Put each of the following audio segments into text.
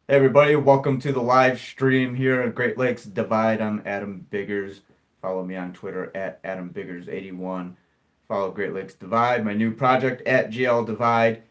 Hey everybody, welcome to the live stream here at Great Lakes Divide. I'm Adam Biggers. Follow me on Twitter at AdamBiggers81. Follow Great Lakes Divide, my new project at GL Divide,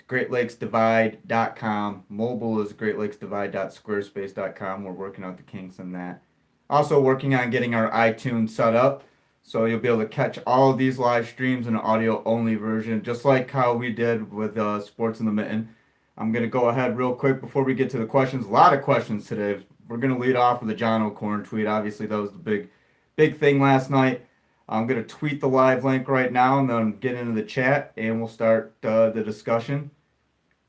greatlakesdivide.com. Mobile is greatlakesdivide.squarespace.com. We're working out the kinks on that. Also working on getting our iTunes set up, so you'll be able to catch all of these live streams in an audio only version, just like how we did with Sports in the Mitten. I'm going to go ahead real quick before we get to the questions. A lot of questions today. We're going to lead off with the John O'Corn tweet. Obviously, that was the big thing last night. I'm going to tweet the live link right now and then get into the chat and we'll start the discussion.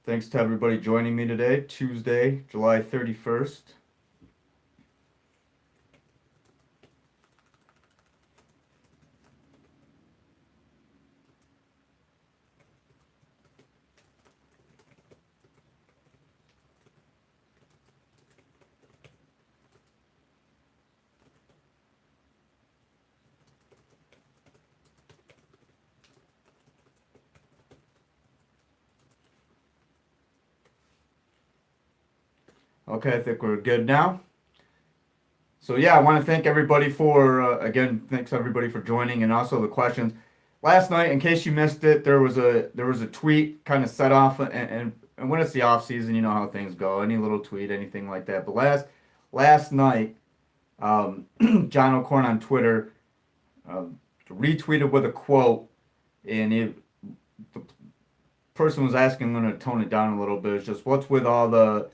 Thanks to everybody joining me today, Tuesday, July 31st. Okay, I think we're good now. So yeah, I want to thank everybody for again, thanks everybody for joining and also the questions. Last night, in case you missed it, there was a tweet kind of set off and when it's the off season, you know how things go. Any little tweet, anything like that. But last night, John O'Corn on Twitter retweeted with a quote, and the person was asking, I'm going to tone it down a little bit. It's just what's with all the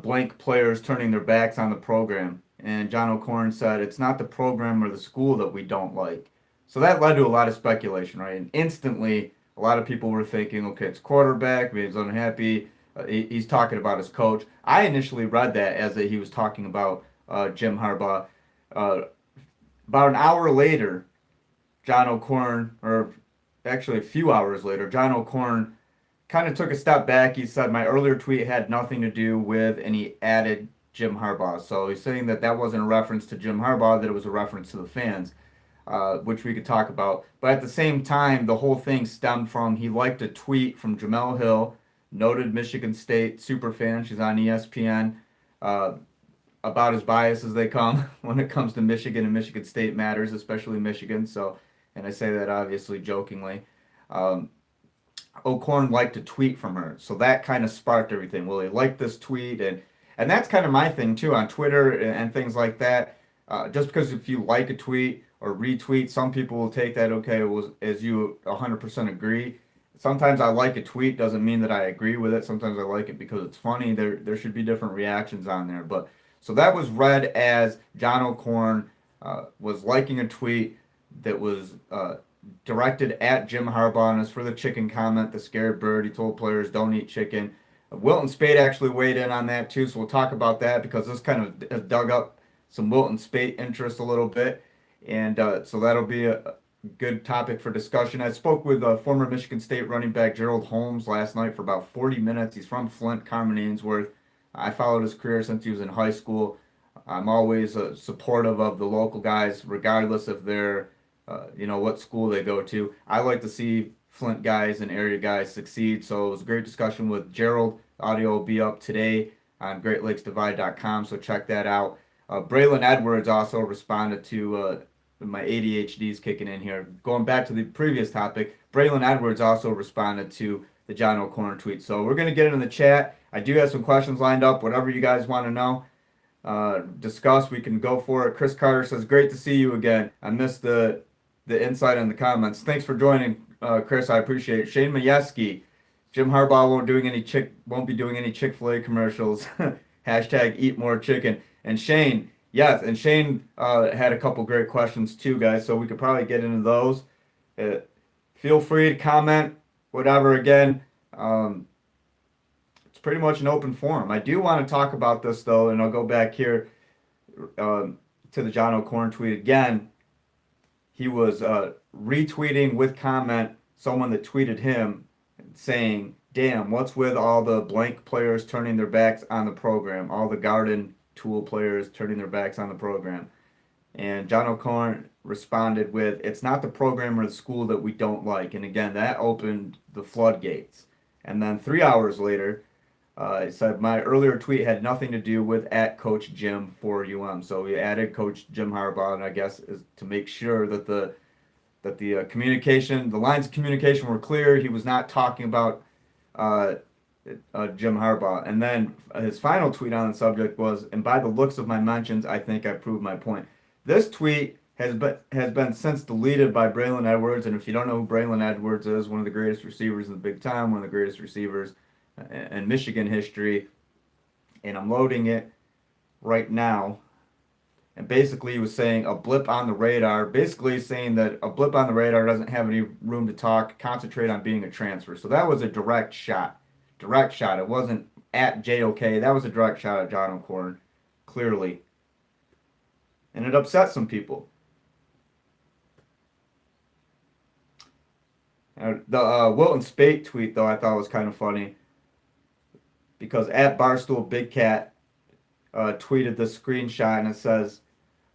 blank players turning their backs on the program. And John O'Corn said it's not the program or the school that we don't like. So that led to a lot of speculation, right? And instantly, a lot of people were thinking, okay, it's quarterback, maybe he's unhappy. He's talking about his coach. I initially read that as that he was talking about Jim Harbaugh. Uh, about an hour later, John O'Corn, or actually a few hours later, John O'Corn kind of took a step back. He said my earlier tweet had nothing to do with, and he added Jim Harbaugh. So he's saying that that wasn't a reference to Jim Harbaugh, that it was a reference to the fans, which we could talk about. But at the same time, the whole thing stemmed from he liked a tweet from Jamel Hill, noted Michigan State super fan. She's on ESPN. Uh, about as biased as they come when it comes to Michigan and Michigan State matters, especially Michigan. So, and I say that obviously jokingly. Um, O'Corn liked a tweet from her, so that kind of sparked everything. Well, he liked this tweet, and that's kind of my thing too on Twitter and things like that. Just because if you like a tweet or retweet, some people will take that okay, it was as you 100% agree. Sometimes I like a tweet doesn't mean that I agree with it. Sometimes I like it because it's funny. There should be different reactions on there, but so that was read as John O'Corn was liking a tweet that was directed at Jim Harbaugh, and as for the chicken comment, the scared bird, he told players don't eat chicken. Wilton Spade actually weighed in on that too, so we'll talk about that because this kind of dug up some Wilton Spade interest a little bit, and so that'll be a good topic for discussion. I spoke with former Michigan State running back Gerald Holmes last night for about 40 minutes. He's from Flint, Carmen Ainsworth. I followed his career since he was in high school. I'm always supportive of the local guys, regardless if they're what school they go to. I like to see Flint guys and area guys succeed. So it was a great discussion with Gerald. Audio will be up today on greatlakesdivide.com, so check that out. Braylon Edwards also responded to my ADHD's kicking in here. Going back to the previous topic, Braylon Edwards also responded to the John O'Corn tweet. So we're going to get into the chat. I do have some questions lined up. Whatever you guys want to know, discuss, we can go for it. Chris Carter says, "Great to see you again. I missed the insight in the comments. Thanks for joining, Chris. I appreciate it." Shane Mayeski, Jim Harbaugh won't be doing any Chick-fil-A commercials. Hashtag eat more chicken. And Shane, yes, and Shane had a couple great questions too, guys. So we could probably get into those. Uh, Feel free to comment, whatever. Again, it's pretty much an open forum. I do want to talk about this though, and I'll go back here to the John O'Corn tweet again. He was retweeting with comment someone that tweeted him saying, "Damn, what's with all the blank players turning their backs on the program? All the garden tool players turning their backs on the program." And John O'Corn responded with, "It's not the program or the school that we don't like." And again, that opened the floodgates. And then 3 hours later, He said my earlier tweet had nothing to do with at Coach Jim for So we added Coach Jim Harbaugh, and I guess is to make sure that the communication, the lines of communication were clear. He was not talking about uh, Jim Harbaugh. And then his final tweet on the subject was, "And by the looks of my mentions, I think I proved my point." This tweet has been since deleted by Braylon Edwards. And if you don't know who Braylon Edwards is, one of the greatest receivers in the Big Ten, one of the greatest receivers in Michigan history. And I'm loading it right now. And basically, he was saying a blip on the radar, basically saying that a blip on the radar doesn't have any room to talk, concentrate on being a transfer. So that was a direct shot. Direct shot. It wasn't at JOK. That was a direct shot at John O'Corn, clearly. And it upset some people. The Wilton Spate tweet, though, I thought was kind of funny because at Barstool Big Cat tweeted the screenshot and it says,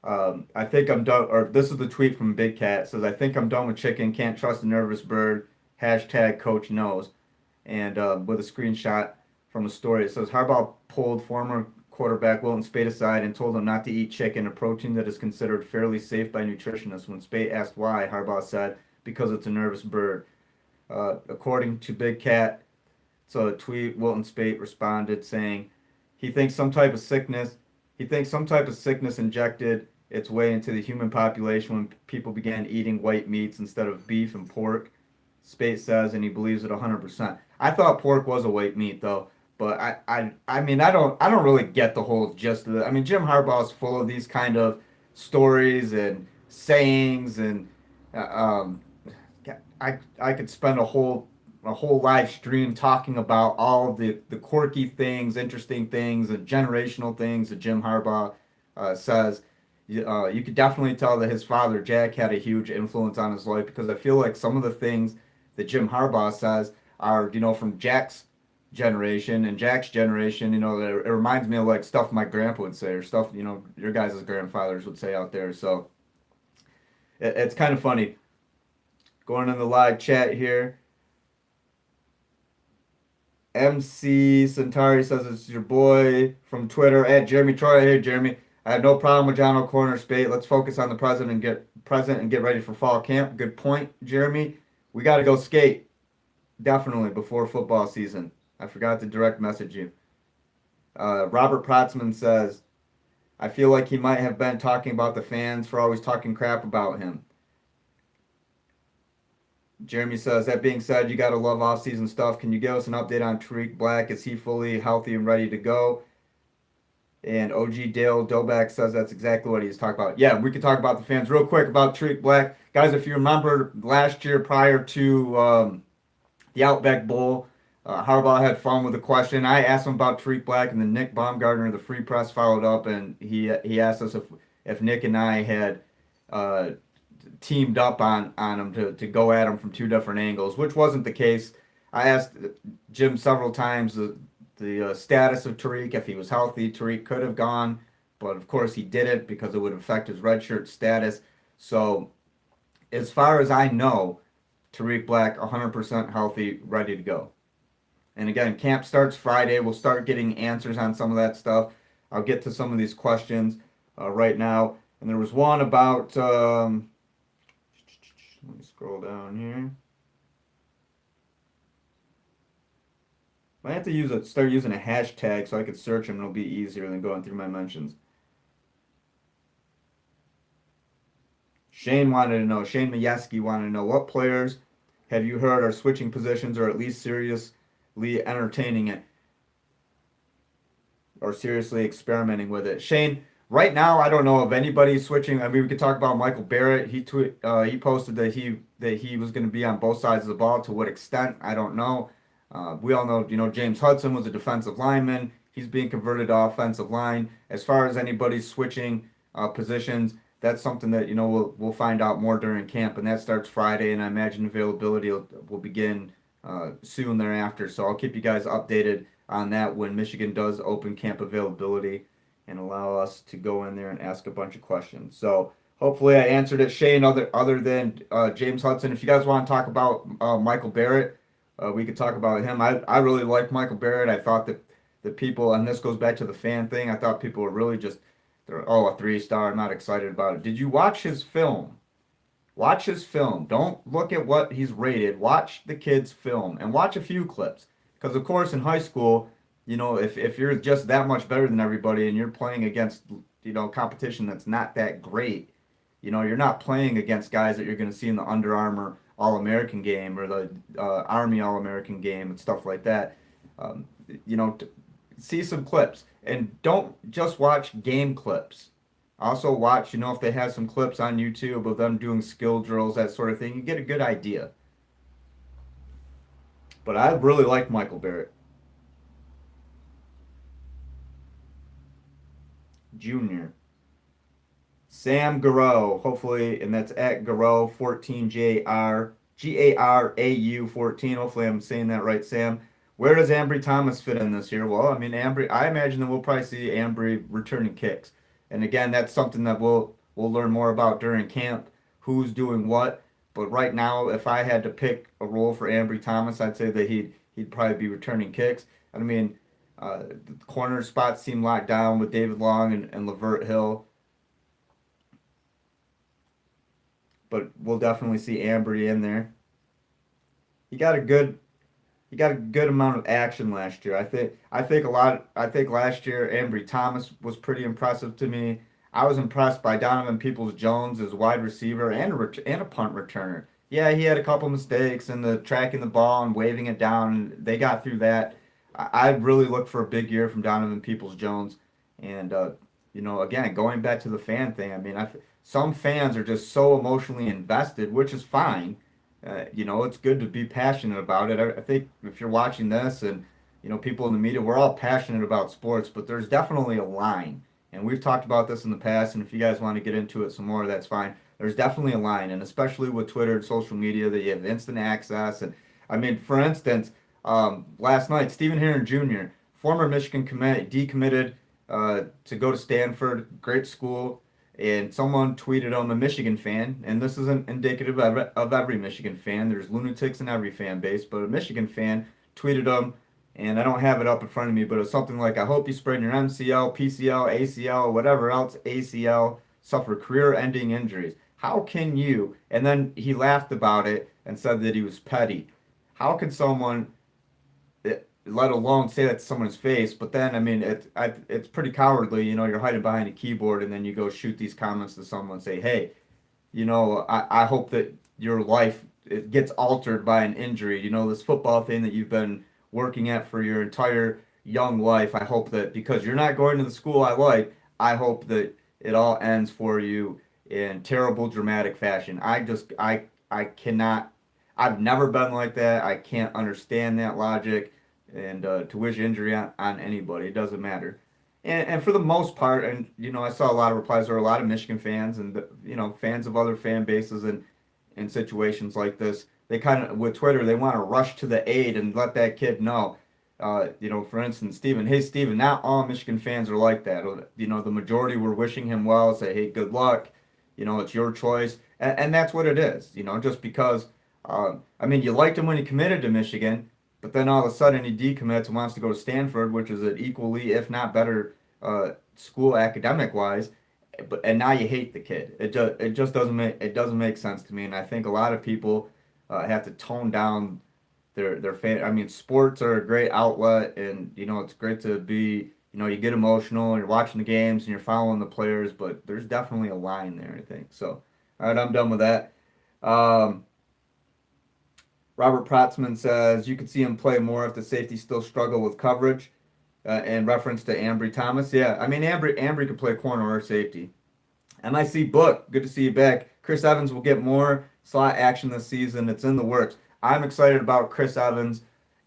I think I'm done, or this is the tweet from Big Cat. It says, I think I'm done with chicken, can't trust a nervous bird, hashtag coach knows. And with a screenshot from a story, it says, Harbaugh pulled former quarterback Wilton Spate aside and told him not to eat chicken, a protein that is considered fairly safe by nutritionists. When Spate asked why, Harbaugh said, because it's a nervous bird. According to Big Cat, so a tweet, Wilton Spate responded saying, he thinks some type of sickness he thinks some type of sickness injected its way into the human population when people began eating white meats instead of beef and pork. Spate says, and he believes it 100%. I thought pork was a white meat though, but I mean, I don't really get the whole gist of it. I mean, Jim Harbaugh is full of these kind of stories and sayings, and uh, um, I could spend a whole live stream talking about all of the quirky things, interesting things, the generational things that Jim Harbaugh says. You could definitely tell that his father Jack had a huge influence on his life, because I feel like some of the things that Jim Harbaugh says are, from Jack's generation and Jack's generation. It reminds me of like stuff my grandpa would say, or stuff your guys' grandfathers would say out there. So it's kind of funny. Going in the live chat here. MC Centauri says it's your boy from Twitter at Jeremy Troy. Hey Jeremy, I have no problem with John O'Corner Spate. Let's focus on the present and get ready for fall camp. Good point, Jeremy. We got to go skate definitely before football season. I forgot to direct message you. Robert Protzman says, I feel like he might have been talking about the fans for always talking crap about him. Jeremy says, that being said, you got to love off-season stuff. Can you give us an update on Tariq Black? Is he fully healthy and ready to go? And OG Dale Doback says that's exactly what he's talking about. Yeah, we could talk about the fans real quick about Tariq Black. Guys, if you remember last year prior to the Outback Bowl, Harbaugh had fun with a question. I asked him about Tariq Black, and then Nick Baumgartner of the Free Press followed up, and he asked us if Nick and I had uh, teamed up on him to go at him from two different angles, which wasn't the case. I asked Jim several times the status of Tariq, if he was healthy. Tariq could have gone, but of course he didn't because it would affect his redshirt status. So as far as I know, Tariq Black 100% healthy, ready to go. And again, camp starts Friday. We'll start getting answers on some of that stuff. I'll get to some of these questions right now. And there was one about let me scroll down here. I have to start using a hashtag so I could search them. It'll be easier than going through my mentions. Shane Majewski wanted to know, what players have you heard are switching positions or at least seriously entertaining it or seriously experimenting with it? Shane, right now I don't know of anybody switching. I mean, we could talk about Michael Barrett. He posted that he was going to be on both sides of the ball. To what extent, I don't know. We all know, James Hudson was a defensive lineman. He's being converted to offensive line. As far as anybody switching positions, that's something that we'll find out more during camp, and that starts Friday. And I imagine availability will begin soon thereafter. So I'll keep you guys updated on that when Michigan does open camp availability and allow us to go in there and ask a bunch of questions. So hopefully I answered it, Shane. Other than James Hudson, if you guys want to talk about Michael Barrett. We could talk about him. I really like Michael Barrett. I thought that the people, and this goes back to the fan thing. I thought people were really just, they're, oh, a 3 star. I'm not excited about it. Did you watch his film? Watch his film. Don't look at what he's rated. Watch the kid's film and watch a few clips. Because of course in high school, if you're just that much better than everybody and you're playing against, competition that's not that great, you're not playing against guys that you're going to see in the Under Armour All-American game or the Army All-American game and stuff like that. Um, you know, t- See some clips and don't just watch game clips. Also watch, if they have some clips on YouTube of them doing skill drills, that sort of thing. You get a good idea. But I really like Michael Barrett Jr. Sam Garreau, hopefully, and that's at Garreau 14 Garau 14. Hopefully, I'm saying that right, Sam. Where does Ambry Thomas fit in this year? Well, I mean, Ambry. I imagine that we'll probably see Ambry returning kicks, and again, that's something that we'll learn more about during camp. Who's doing what? But right now, if I had to pick a role for Ambry Thomas, I'd say that he'd probably be returning kicks. I mean, the corner spots seem locked down with David Long and Lavert Hill. But we'll definitely see Ambry in there. He got a good he got a good amount of action last year. I think last year Ambry Thomas was pretty impressive to me. I was impressed by Donovan Peoples-Jones as wide receiver and a punt returner. Yeah, he had a couple mistakes in the tracking the ball and waving it down. They got through that. I really look for a big year from Donovan Peoples-Jones. And again, going back to the fan thing, I mean, some fans are just so emotionally invested, which is fine. It's good to be passionate about it. I think if you're watching this and, people in the media, we're all passionate about sports, but there's definitely a line. And we've talked about this in the past, and if you guys want to get into it some more, that's fine. There's definitely a line, and especially with Twitter and social media, that you have instant access. And I mean, for instance, last night, Stephen Heron Jr., former Michigan commit, decommitted to go to Stanford, great school, and someone tweeted I'm a Michigan fan, and this isn't indicative of every Michigan fan. There's lunatics in every fan base, but a Michigan fan tweeted him, and I don't have it up in front of me, but it's something like, I hope you sprain your MCL, PCL, ACL, whatever else, ACL, suffer career-ending injuries. How can you? And then he laughed about it and said that he was petty. How can someone let alone say that to someone's face. But then, I mean, it's pretty cowardly. You're hiding behind a keyboard and then you go shoot these comments to someone and say, hey, I hope that your life it gets altered by an injury. This football thing that you've been working at for your entire young life. I hope that because you're not going to the school I like, I hope that it all ends for you in terrible dramatic fashion. I cannot. I've never been like that. I can't understand that logic and to wish injury on anybody. It doesn't matter. And for the most part, and I saw a lot of replies. There were a lot of Michigan fans and fans of other fan bases and in situations like this. They kind of with Twitter, they want to rush to the aid and let that kid know. For instance, Steven, hey Steven, not all Michigan fans are like that. The majority were wishing him well, say, hey, good luck. It's your choice, and that's what it is. Just because. I mean, you liked him when he committed to Michigan, but then all of a sudden he decommits and wants to go to Stanford, which is an equally, if not better, school academic wise. And now you hate the kid. It just doesn't make sense to me. And I think a lot of people have to tone down their fan. I mean, sports are a great outlet, and it's great to be. You get emotional. And you're watching the games and you're following the players, but there's definitely a line there. I think so. All right, I'm done with that. Um, Robert Protzman says you could see him play more if the safeties still struggle with coverage. In reference to Ambry Thomas, yeah, I mean Ambry could play corner or safety. MIC Book, good to see you back. Chris Evans will get more slot action this season. It's in the works. I'm excited about Chris Evans,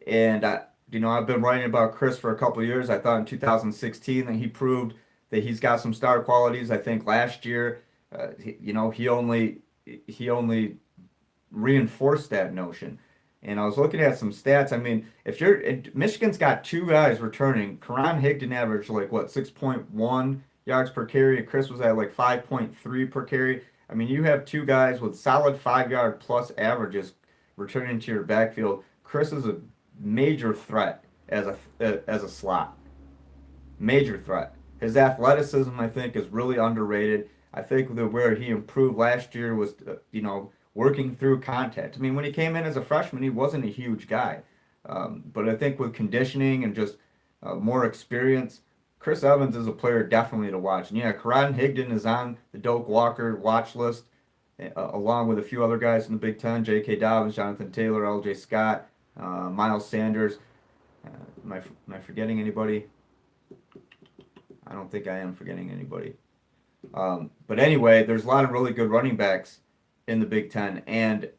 and I've been writing about Chris for a couple of years. I thought in 2016 that he proved that he's got some star qualities. I think last year, he only reinforced that notion. And I was looking at some stats. I mean, if you're Michigan's got two guys returning. Karan Higdon averaged like what 6.1 yards per carry. Chris was at like 5.3 per carry. I mean, you have two guys with solid 5 yard plus averages returning to your backfield. Chris is a major threat as a slot. major threat. His athleticism, I think, is really underrated. I think that where he improved last year was, working through contact. I mean, when he came in as a freshman, he wasn't a huge guy. But I think with conditioning and just more experience, Chris Evans is a player definitely to watch. And yeah, Karan Higdon is on the Doak Walker watch list, along with a few other guys in the Big Ten: J.K. Dobbins, Jonathan Taylor, L.J. Scott, Miles Sanders. Am I forgetting anybody? I don't think I am forgetting anybody. But anyway, there's a lot of really good running backs in the Big Ten, and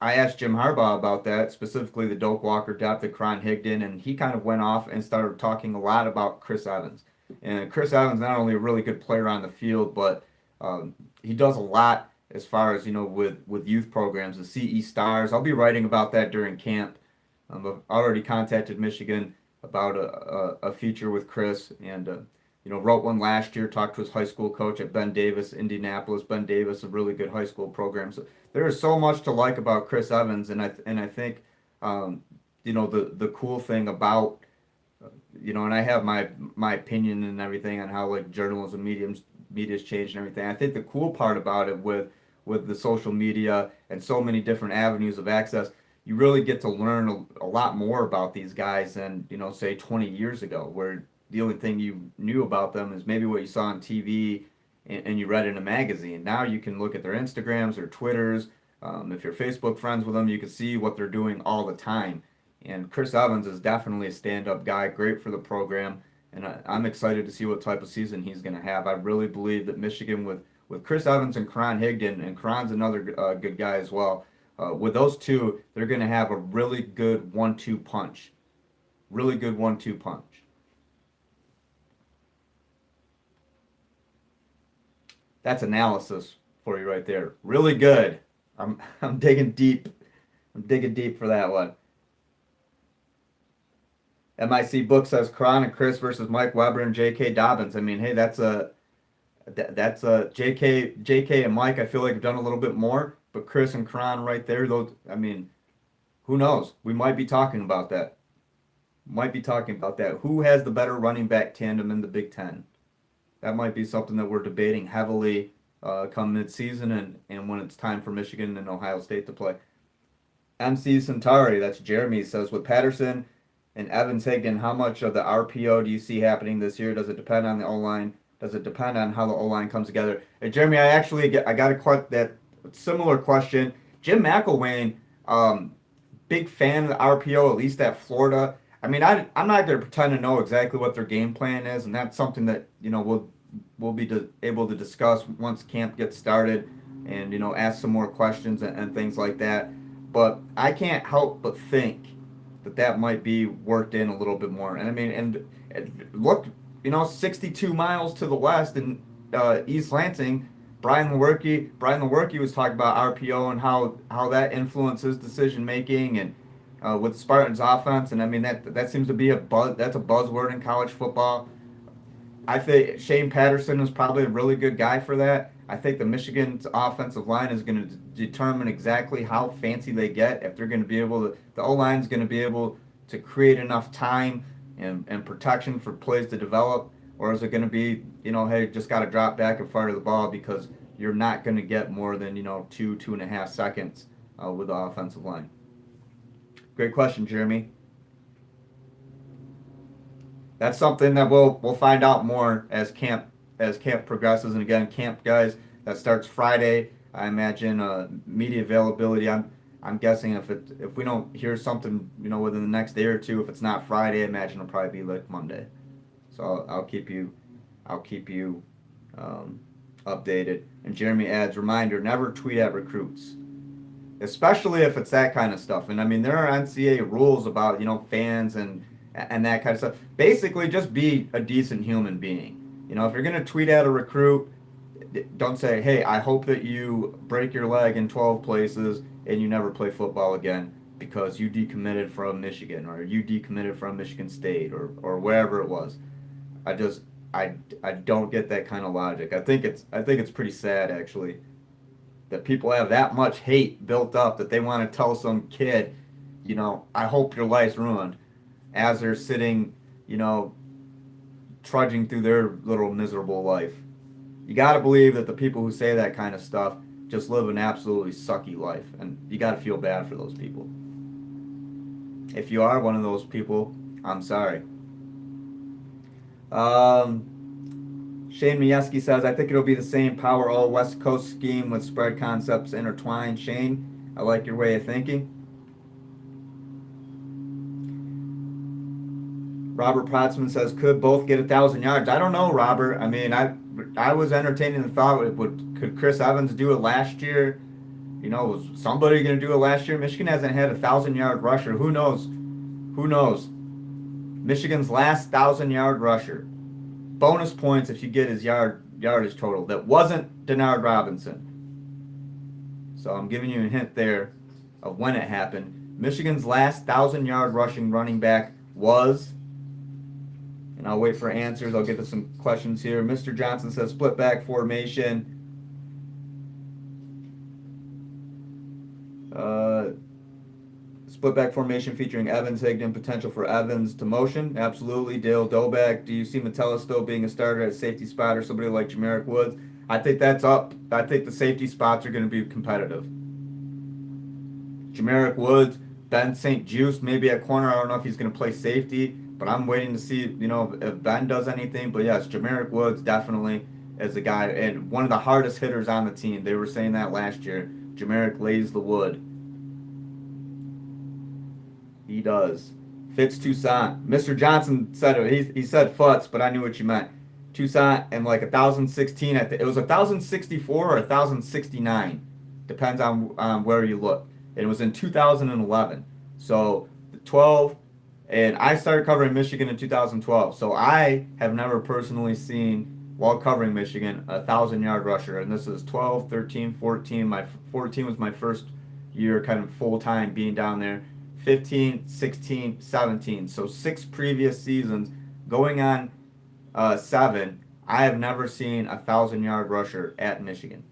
I asked Jim Harbaugh about that, specifically the Doak Walker depth of Karan Higdon, and he kind of went off and started talking a lot about Chris Evans. And Chris Evans not only a really good player on the field, but he does a lot as far as with youth programs, the CE Stars. I'll be writing about that during camp. I've already contacted Michigan about a feature with Chris, and wrote one last year. Talked to his high school coach at Ben Davis, Indianapolis. Ben Davis, a really good high school program. So there is so much to like about Chris Evans, and I think the cool thing about and I have my opinion and everything on how like journalism, media's changed and everything. I think the cool part about it with the social media and so many different avenues of access, you really get to learn a lot more about these guys than say 20 years ago, where the only thing you knew about them is maybe what you saw on TV and you read in a magazine. Now you can look at their Instagrams or Twitters. If you're Facebook friends with them, you can see what they're doing all the time. And Chris Evans is definitely a stand-up guy, great for the program, and I'm excited to see what type of season he's going to have. I really believe that Michigan with Chris Evans and Karan Higdon, and Karan's another good guy as well. With those two, they're going to have a really good 1-2 punch. Really good 1-2 punch. That's analysis for you right there. Really good. I'm digging deep. I'm digging deep for that one. MIC book says Karan and Chris versus Mike Weber and J.K. Dobbins. I mean, hey, that's a J.K. and Mike. I feel like have done a little bit more, but Chris and Karan right there. Those. I mean, who knows? We might be talking about that. Might be talking about that. Who has the better running back tandem in the Big Ten? That might be something that we're debating heavily come mid-season and when it's time for Michigan and Ohio State to play. MC Centauri, that's Jeremy, says, with Patterson and Evans Higdon, how much of the RPO do you see happening this year? Does it depend on the O-line? Does it depend on how the O-line comes together? Jeremy, I got that similar question. Jim McElwain, big fan of the RPO, at least at Florida. I mean, I'm not going to pretend to know exactly what their game plan is, and that's something that we'll be able to discuss once camp gets started, and ask some more questions and things like that. But I can't help but think that might be worked in a little bit more. And I mean, and look, 62 miles to the west in East Lansing, Brian Lewerke was talking about RPO and how that influences decision making and with Spartans offense. And I mean that seems to be that's a buzzword in college football. I think Shane Patterson is probably a really good guy for that. I think the Michigan's offensive line is going to determine exactly how fancy they get. If they're going to be able to, the O line is going to be able to create enough time and protection for plays to develop, or is it going to be, hey, just got to drop back and fire the ball because you're not going to get more than 2.5 seconds with the offensive line. Great question, Jeremy. That's something that we'll find out more as camp progresses. And again, camp, guys, that starts Friday. I imagine media availability. I'm guessing if we don't hear something within the next day or two, if it's not Friday, I imagine it'll probably be like Monday. So I'll keep you updated. And Jeremy adds, reminder: never tweet at recruits, especially if it's that kind of stuff. And I mean, there are NCAA rules about fans and that kind of stuff. Basically, just be a decent human being. If you're gonna tweet at a recruit, don't say, "Hey, I hope that you break your leg in 12 places and you never play football again because you decommitted from Michigan or you decommitted from Michigan State or wherever it was." I don't get that kind of logic. I think it's pretty sad actually that people have that much hate built up that they want to tell some kid, I hope your life's ruined, as they're sitting, trudging through their little miserable life. You got to believe that the people who say that kind of stuff just live an absolutely sucky life, and you got to feel bad for those people. If you are one of those people, I'm sorry. Shane Majewski says, I think it'll be the same power all West Coast scheme with spread concepts intertwined. Shane, I like your way of thinking. Robert Protzman says, could both get 1,000 yards? I don't know, Robert. I mean, I was entertaining the thought, could Chris Evans do it last year? Was somebody going to do it last year? Michigan hasn't had a 1,000-yard rusher. Who knows? Who knows? Michigan's last 1,000-yard rusher. Bonus points if you get his yardage total. That wasn't Denard Robinson. So I'm giving you a hint there of when it happened. Michigan's last 1,000-yard rushing running back was, and I'll wait for answers. I'll get to some questions here. Mr. Johnson says split back formation. Split back formation featuring Evans, Higdon, potential for Evans to motion. Absolutely. Dale Doback. Do you see Metella still being a starter at safety spot or somebody like Jamarick Woods? I think that's up. I think the safety spots are going to be competitive. Jamarick Woods, Ben St. Juste, maybe at corner. I don't know if he's going to play safety, but I'm waiting to see, if Ben does anything. But yes, Jamarick Woods definitely is a guy, and one of the hardest hitters on the team. They were saying that last year. Jamarick lays the wood. He does. Fitz Toussaint. Mr. Johnson said it. He said Futz, but I knew what you meant. Toussaint and like 1,016. It was 1,064 or 1,069. Depends on where you look. And it was in 2011. So 12, and I started covering Michigan in 2012. So I have never personally seen, while covering Michigan, a 1,000-yard rusher. And this is 12, 13, 14. My 14 was my first year kind of full-time being down there. 15, 16, 17. So 6 previous seasons. Going on 7, I have never seen a 1,000-yard rusher at Michigan.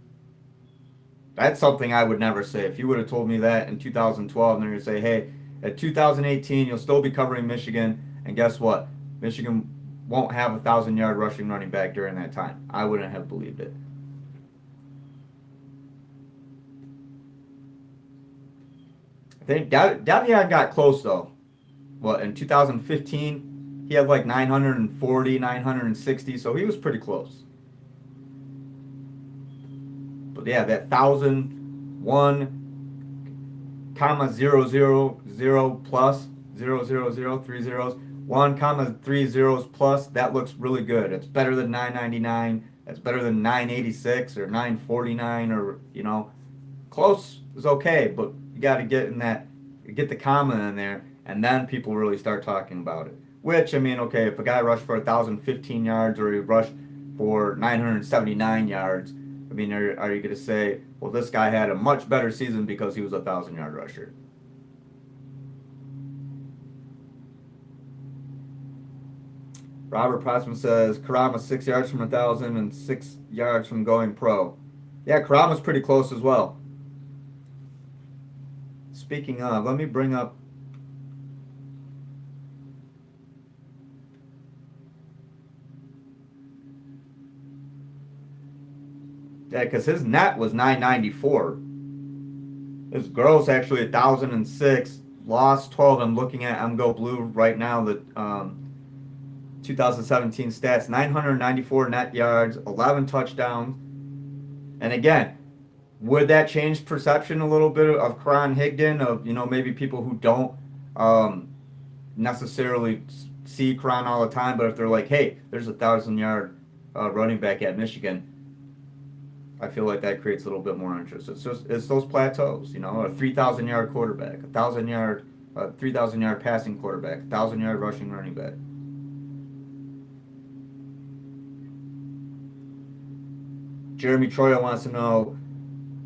That's something I would never say. If you would have told me that in 2012, and they're going to say, hey, at 2018, you'll still be covering Michigan, and guess what? Michigan won't have a 1,000-yard rushing running back during that time. I wouldn't have believed it. I think Davion got close, though. In 2015, he had like 940, 960, so he was pretty close. But yeah, that 1,001, comma 000 plus 000 3 zeros, 1 comma 3 zeros plus, that looks really good. It's better than 999. That's better than 986 or 949 or, close is okay, but you got to get the comma in there, and then people really start talking about it. Which, okay, if a guy rushed for 1,015 yards or he rushed for 979 yards, are you going to say, well, this guy had a much better season because he was a 1,000-yard rusher? Robert Protzman says, Karama's 6 yards from 1,000 and 6 yards from going pro. Yeah, Karama's pretty close as well. Speaking of, let me bring up. Yeah, because his net was 994. His gross actually 1,006. Lost 12. I'm Go Blue right now. The 2017 stats: 994 net yards, 11 touchdowns. And again, would that change perception a little bit of Karan Higdon, of maybe people who don't necessarily see Karan all the time, but if they're like, hey, there's a 1,000-yard running back at Michigan, I feel like that creates a little bit more interest. It's those plateaus, a 3,000-yard quarterback, 3,000-yard passing quarterback, 1,000-yard rushing running back. Jeremy Troya wants to know,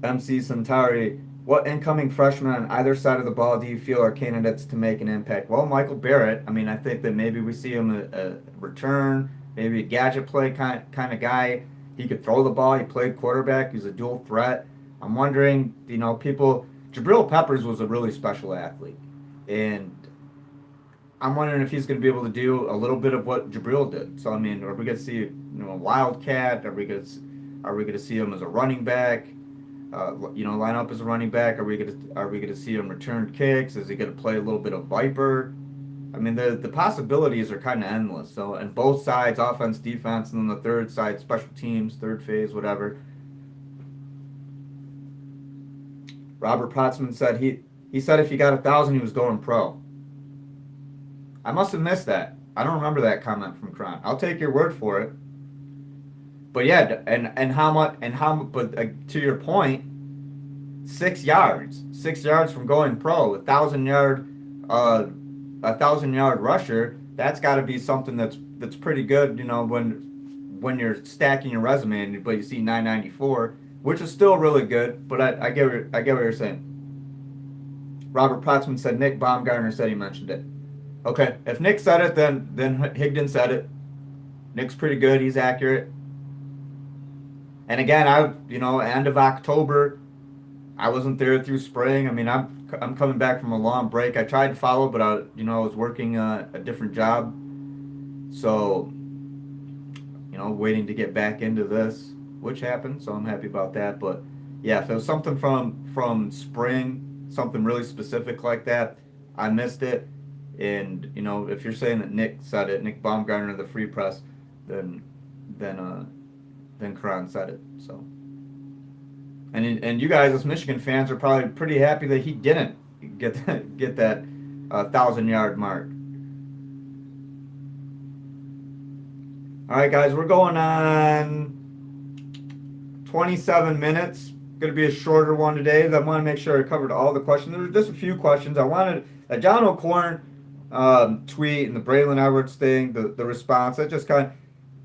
MC Centauri, what incoming freshmen on either side of the ball do you feel are candidates to make an impact? Well, Michael Barrett, I think that maybe we see him a return, maybe a gadget play kind of guy. He could throw the ball. He played quarterback. He's a dual threat. I'm wondering, Jabril Peppers was a really special athlete. And I'm wondering if he's going to be able to do a little bit of what Jabril did. So I mean, are we going to see a wildcat? Are we going to see him as a running back? Line up as a running back. Are we going to see him return kicks? Is he going to play a little bit of viper? I mean, the possibilities are kind of endless. So, and both sides, offense, defense, and then the third side, special teams, third phase, whatever. Robert Protzman said he said if he got 1,000, he was going pro. I must have missed that. I don't remember that comment from Kron. I'll take your word for it. But yeah, and how much but to your point, 6 yards from going pro, 1,000 yard rusher. That's got to be something that's pretty good. When you're stacking your resume, but you see 994, which is still really good. But I get what you're saying. Robert Protzman said Nick Baumgartner said he mentioned it. Okay, if Nick said it, then Higdon said it. Nick's pretty good. He's accurate. And again, end of October, I wasn't there through spring. I mean, I'm coming back from a long break. I tried to follow, but I was working a different job, so waiting to get back into this, which happened. So I'm happy about that. But yeah, if it was something from spring, something really specific like that, I missed it. And if you're saying that Nick said it, Nick Baumgartner, the Free Press, then Karan said it. So, and you guys as Michigan fans are probably pretty happy that he didn't get that 1,000-yard mark. All right, guys, we're going on 27 minutes. Going to be a shorter one today. I want to make sure I covered all the questions. There were just a few questions. I wanted a John O'Corn tweet and the Braylon Edwards thing, the response. That just kind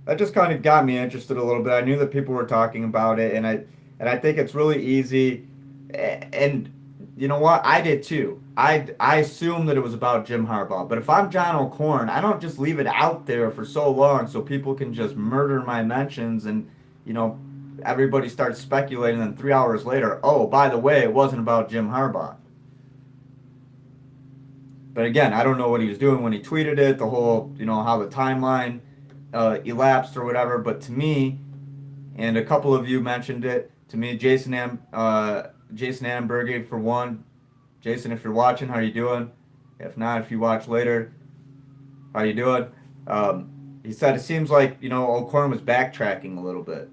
of got me interested a little bit. I knew that people were talking about it, and I think it's really easy. And you know what? I did too. I assumed that it was about Jim Harbaugh. But if I'm John O'Corn, I don't just leave it out there for so long so people can just murder my mentions and everybody starts speculating. And then 3 hours later, oh, by the way, it wasn't about Jim Harbaugh. But again, I don't know what he was doing when he tweeted it, the whole, how the timeline elapsed or whatever. But to me, and a couple of you mentioned it, to me, Jason Amberge for one. Jason, if you're watching, how you doing? If not, if you watch later, how you doing? He said it seems like, O'Corn was backtracking a little bit.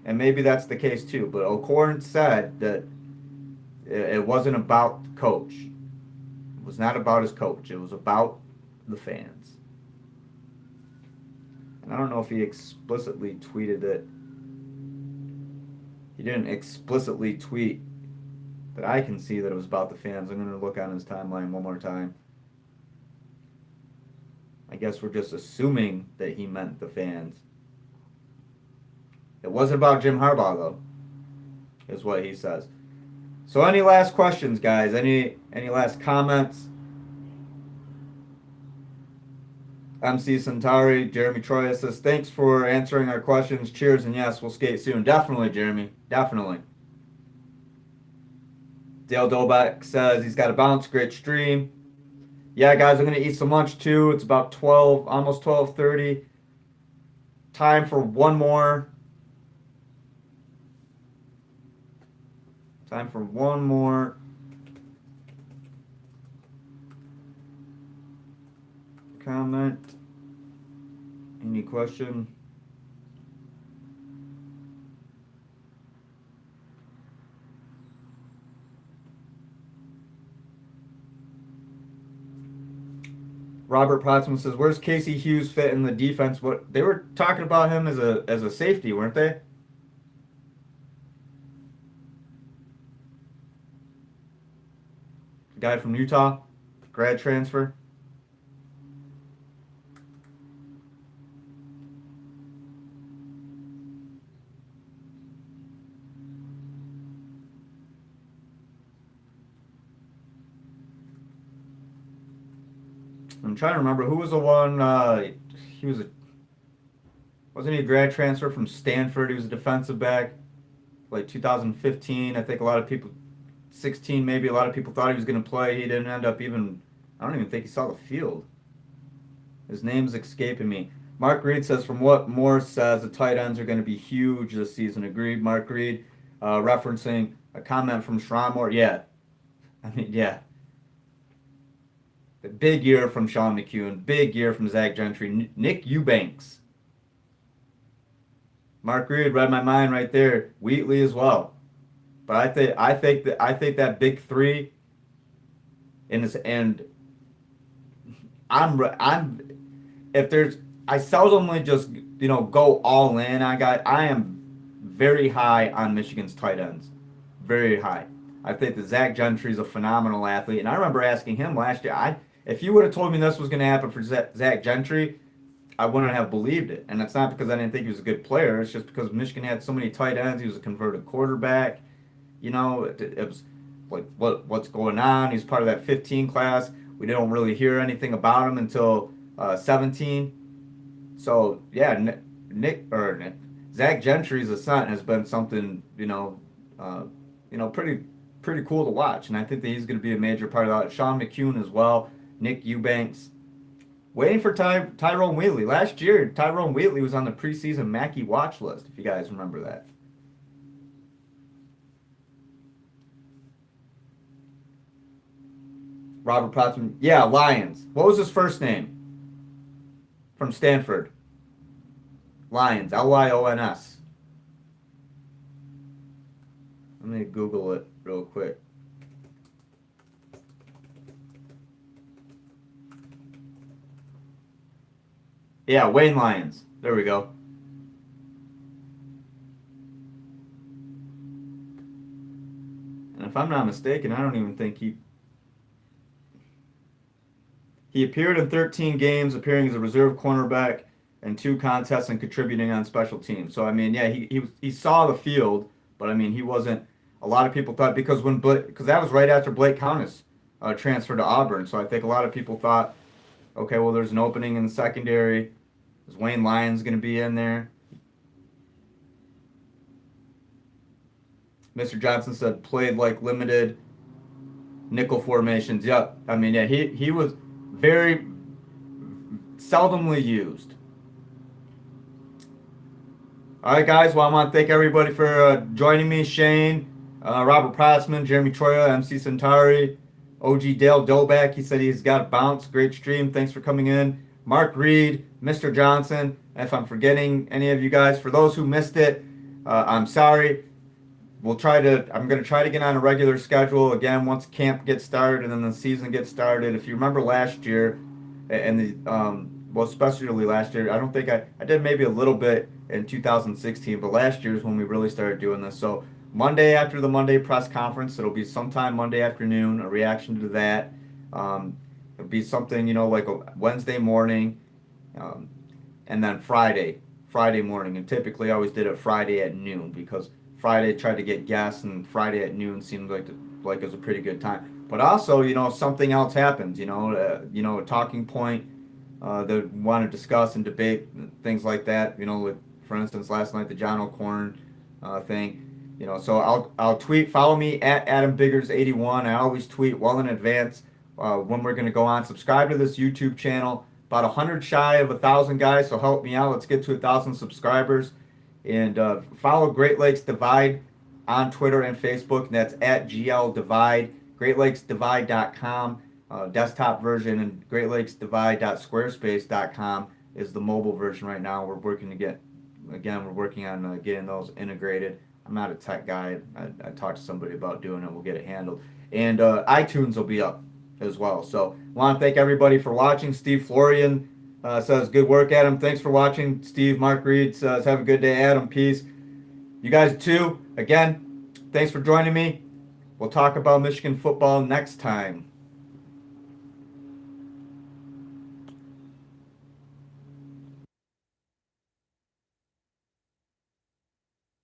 And maybe that's the case too. But O'Corn said that it wasn't about the coach. It was not about his coach. It was about the fans. And I don't know if he explicitly tweeted it. He didn't explicitly tweet that I can see that it was about the fans. I'm going to look on his timeline one more time. I guess we're just assuming that he meant the fans. It wasn't about Jim Harbaugh, though, is what he says. So any last questions, guys? Any last comments? MC Centauri, Jeremy Troya says, thanks for answering our questions. Cheers, and yes, we'll skate soon. Definitely, Jeremy. Definitely. Dale Dolbeck says he's got a bounce. Great stream. Yeah, guys, I'm going to eat some lunch, too. It's about 12, almost 12:30. Time for one more. Time for one more comment. Any question? Robert Protzman says, "Where's Casey Hughes fit in the defense?" What they were talking about him as a safety, weren't they? Guy from Utah, grad transfer. I'm trying to remember who was the one. Wasn't he a grad transfer from Stanford? He was a defensive back, like 2015. I think a lot of people, 16 maybe. A lot of people thought he was going to play. He didn't end up even. I don't even think he saw the field. His name's escaping me. Mark Reed says, from what Morse says, the tight ends are going to be huge this season. Agreed, Mark Reed. Referencing a comment from Sharon Moore. Yeah, I mean, yeah. The big year from Sean McEwen. Big year from Zach Gentry. Nick Eubanks. Mark Reed read my mind right there. Wheatley as well. But I think that big three and I'm if there's I seldomly just go all in. I am very high on Michigan's tight ends, very high. I think that Zach Gentry is a phenomenal athlete, and I remember asking him last year. If you would have told me this was going to happen for Zach Gentry, I wouldn't have believed it. And it's not because I didn't think he was a good player. It's just because Michigan had so many tight ends. He was a converted quarterback. It was like what's going on. He's part of that 15 class. We didn't really hear anything about him until 17. So yeah, Zach Gentry's ascent has been something pretty cool to watch, and I think that he's going to be a major part of that. Sean McEwen as well, Nick Eubanks, waiting for Tyrone Wheatley. Last year, Tyrone Wheatley was on the preseason Mackey watch list. If you guys remember that. Robert Protzman, yeah, Lions. What was his first name? From Stanford. Lions, Lyons. Let me Google it real quick. Yeah, Wayne Lyons. There we go. And if I'm not mistaken, I don't even think he appeared in 13 games, appearing as a reserve cornerback in 2 contests and contributing on special teams. So I mean, yeah, he saw the field, but I mean, he wasn't. A lot of people thought because that was right after Blake Countess transferred to Auburn. So I think a lot of people thought, okay, well, there's an opening in the secondary. Is Wayne Lyons going to be in there? Mr. Johnson said played like limited nickel formations. Yep. I mean, yeah, he was very seldomly used. All right, guys. Well, I want to thank everybody for joining me. Shane, Robert Protzman, Jeremy Troya, MC Centauri, OG Dale Doback. He said he's got a bounce. Great stream. Thanks for coming in. Mark Reed, Mr. Johnson. If I'm forgetting any of you guys, for those who missed it, I'm sorry. I'm going to try to get on a regular schedule again once camp gets started and then the season gets started. If you remember last year, especially last year, I don't think I did maybe a little bit in 2016, but last year is when we really started doing this. So Monday after the Monday press conference, it'll be sometime Monday afternoon, a reaction to that. It'll be something, like a Wednesday morning, and then Friday morning. And typically I always did it Friday at noon because Friday tried to get guests, and Friday at noon seemed like it was a pretty good time. But also, something else happens. A talking point that want to discuss and debate things like that. Like for instance, last night the John O'Corn thing. So I'll tweet. Follow me at AdamBiggers81. I always tweet well in advance when we're going to go on. Subscribe to this YouTube channel. About 100 shy of 1,000 guys, so help me out. Let's get to 1,000 subscribers. And follow Great Lakes Divide on Twitter and Facebook. And that's at GL Divide. GreatLakesDivide.com desktop version, and GreatLakesDivide.squarespace.com is the mobile version right now. We're working on getting those integrated. I'm not a tech guy. I talked to somebody about doing it. We'll get it handled. And iTunes will be up as well. So I want to thank everybody for watching. Steve Florian says, good work, Adam. Thanks for watching. Steve, Mark Reed says, have a good day, Adam. Peace. You guys too. Again, thanks for joining me. We'll talk about Michigan football next time.